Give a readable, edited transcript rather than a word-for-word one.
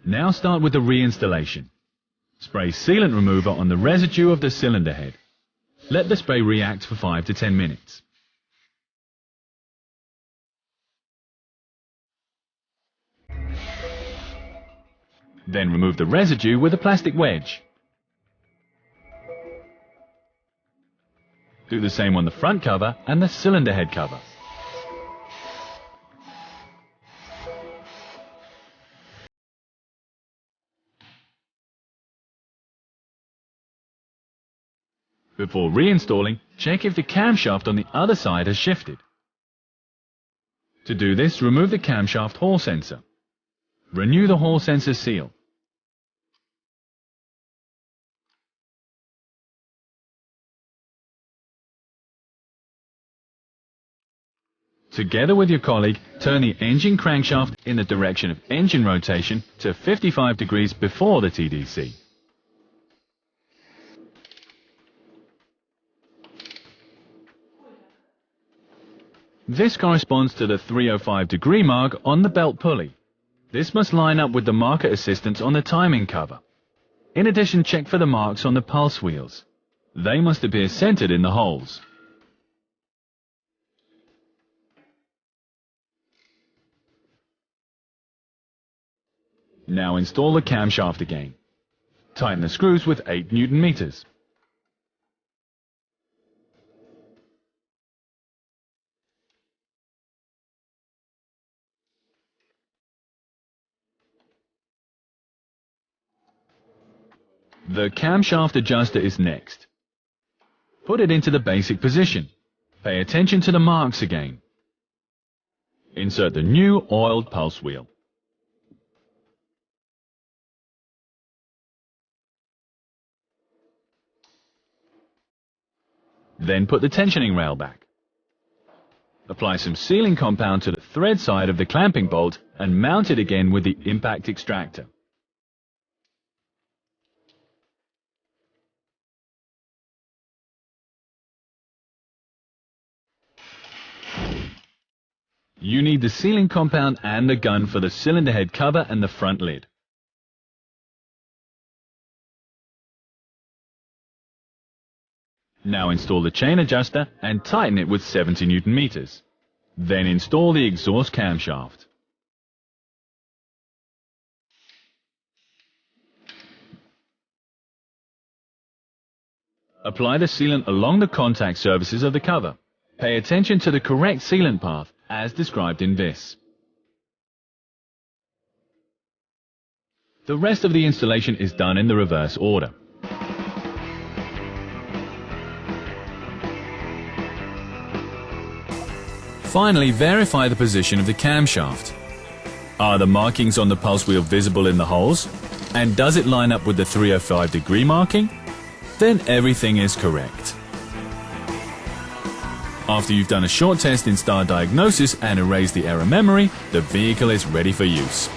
Now start with the reinstallation. Spray sealant remover on the residue of the cylinder head. Let the spray react for 5 to 10 minutes. Then remove the residue with a plastic wedge. Do the same on the front cover and the cylinder head cover. Before reinstalling, check if the camshaft on the other side has shifted. To do this, remove the camshaft hall sensor. Renew the hall sensor seal. Together with your colleague, turn the engine crankshaft in the direction of engine rotation to 55 degrees before the TDC. This corresponds to the 305 degree mark on the belt pulley. This must line up with the marker assistance on the timing cover. In addition, check for the marks on the pulse wheels. They must appear centered in the holes. Now install the camshaft again. Tighten the screws with 8 Newton meters. The camshaft adjuster is next. Put it into the basic position. Pay attention to the marks again. Insert the new oiled pulse wheel. Then put the tensioning rail back. Apply some sealing compound to the thread side of the clamping bolt and mount it again with the impact extractor. You need the sealing compound and the gun for the cylinder head cover and the front lid. Now install the chain adjuster and tighten it with 70 Newton meters. Then install the exhaust camshaft. Apply the sealant along the contact surfaces of the cover. Pay attention to the correct sealant path, as described in this. The rest of the installation is done in the reverse order. Finally, verify the position of the camshaft. Are the markings on the pulse wheel visible in the holes? And does it line up with the 305 degree marking? Then everything is correct. After you've done a short test in star diagnosis and erased the error memory, the vehicle is ready for use.